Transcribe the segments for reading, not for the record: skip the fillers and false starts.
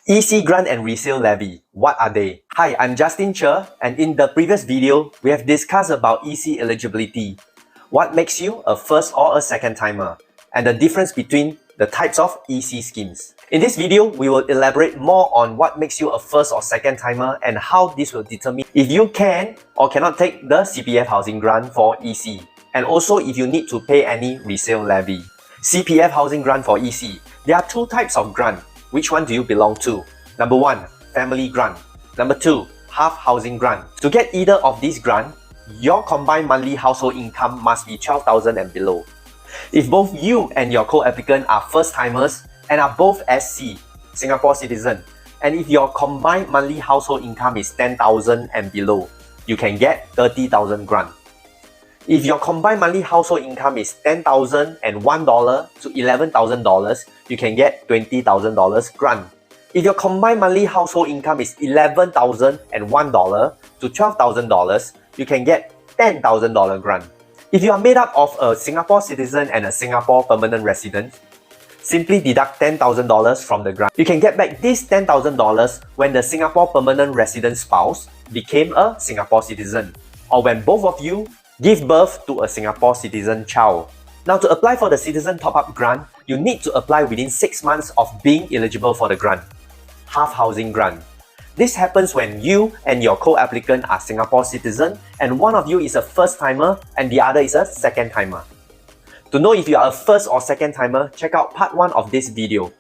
EC Grant and Resale Levy, what are they? Hi, I'm Justin Cher, and in the previous video, we have discussed about EC eligibility, what makes you a first or a second timer, and the difference between the types of EC schemes. In this video, we will elaborate more on what makes you a first or second timer and how this will determine if you can or cannot take the CPF Housing Grant for EC, and also if you need to pay any resale levy. CPF Housing Grant for EC. There are two types of grant. Which one do you belong to? Number 1, family grant. Number 2, half housing grant. To get either of these grants, your combined monthly household income must be 12,000 and below. If both you and your co-applicant are first-timers and are both SC, Singapore citizen, and if your combined monthly household income is 10,000 and below, you can get 30,000 grant. If your combined monthly household income is $10,001 to $11,000, you can get $20,000 grant. If your combined monthly household income is $11,001 to $12,000, you can get $10,000 grant. If you are made up of a Singapore citizen and a Singapore permanent resident, simply deduct $10,000 from the grant. You can get back this $10,000 when the Singapore permanent resident spouse became a Singapore citizen, or when both of you give birth to a Singapore citizen child. Now, to apply for the Citizen Top-Up Grant, you need to apply within 6 months of being eligible for the grant. Half Housing Grant. This happens when you and your co-applicant are Singapore citizen and one of you is a first-timer and the other is a second-timer. To know if you are a first or second-timer, check out part 1 of this video.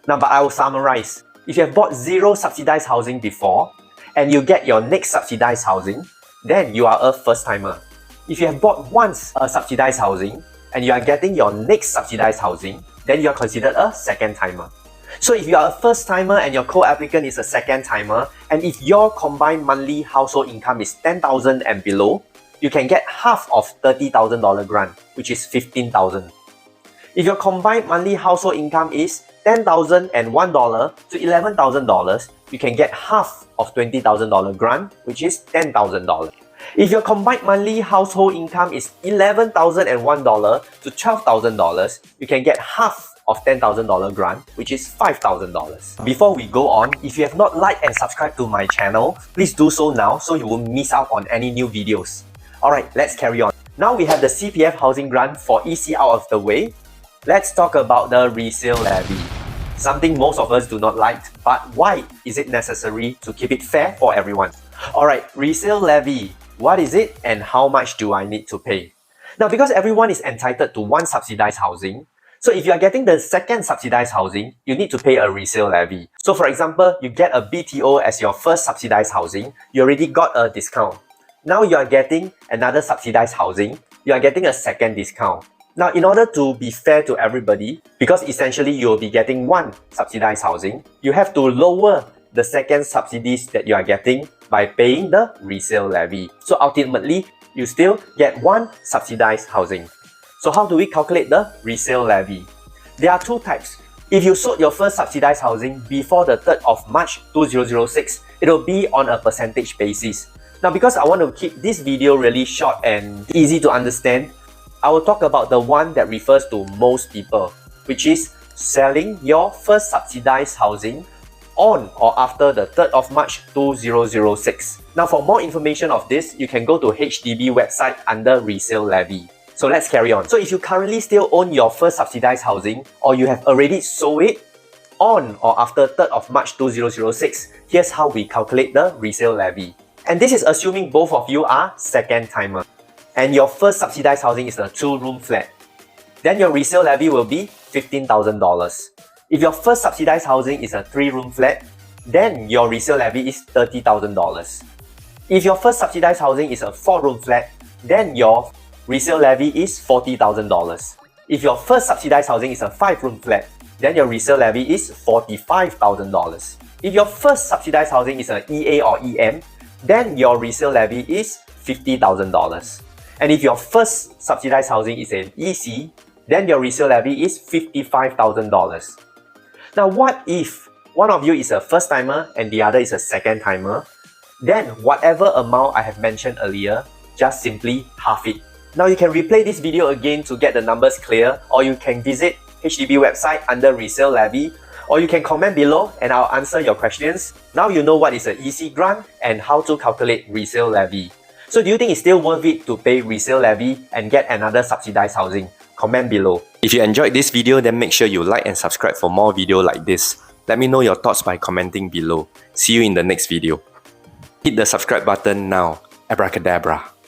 Now, but I will summarize. If you have bought 0 subsidized housing before and you get your next subsidized housing, then you are a first-timer. If you have bought once a subsidized housing and you are getting your next subsidized housing, then you are considered a second timer. So if you are a first timer and your co-applicant is a second timer, and if your combined monthly household income is 10,000 and below, you can get half of $30,000 grant, which is 15,000. If your combined monthly household income is $10,001 to $11,000, you can get half of $20,000 grant, which is $10,000. If your combined monthly household income is $11,001 to $12,000, you can get half of $10,000 grant, which is $5,000. Before we go on, if you have not liked and subscribed to my channel, please do so now so you won't miss out on any new videos. Alright, let's carry on. Now we have the CPF Housing Grant for EC out of the way. Let's talk about the resale levy. Something most of us do not like, but why is it necessary to keep it fair for everyone? Alright, resale levy. What is it and how much do I need to pay? Now, because everyone is entitled to one subsidized housing, so if you are getting the second subsidized housing, you need to pay a resale levy. So for example, you get a BTO as your first subsidized housing, you already got a discount. Now you are getting another subsidized housing, you are getting a second discount. Now, in order to be fair to everybody, because essentially you will be getting one subsidized housing, you have to lower the second subsidies that you are getting by paying the resale levy. So ultimately, you still get one subsidized housing. So how do we calculate the resale levy? There are two types. If you sold your first subsidized housing before the 3rd of March 2006, it will be on a percentage basis. Now, because I want to keep this video really short and easy to understand, I will talk about the one that refers to most people, which is selling your first subsidized housing on or after the 3rd of March 2006. Now, for more information of this, you can go to HDB website under resale levy. So let's carry on. So if you currently still own your first subsidized housing or you have already sold it on or after 3rd of March 2006, here's how we calculate the resale levy. And this is assuming both of you are second timer and your first subsidized housing is a 2-room flat. Then your resale levy will be $15,000. If your first subsidized housing is a 3-room flat, then your resale levy is $30,000. If your first subsidized housing is a 4-room flat, then your resale levy is $40,000. If your first subsidized housing is a 5-room flat, then your resale levy is $45,000. If your first subsidized housing is an EA or EM, then your resale levy is $50,000. And if your first subsidized housing is an EC, then your resale levy is $55,000. Now, what if one of you is a first timer and the other is a second timer? Then whatever amount I have mentioned earlier, just simply half it. Now you can replay this video again to get the numbers clear, or you can visit HDB website under resale levy, Or you can comment below and I'll answer your questions. Now you know what is an EC grant and how to calculate resale levy. So do you think it's still worth it to pay resale levy and get another subsidized housing? Comment below. If you enjoyed this video, then make sure you like and subscribe for more videos like this. Let me know your thoughts by commenting below. See you in the next video. Hit the subscribe button now. Abracadabra.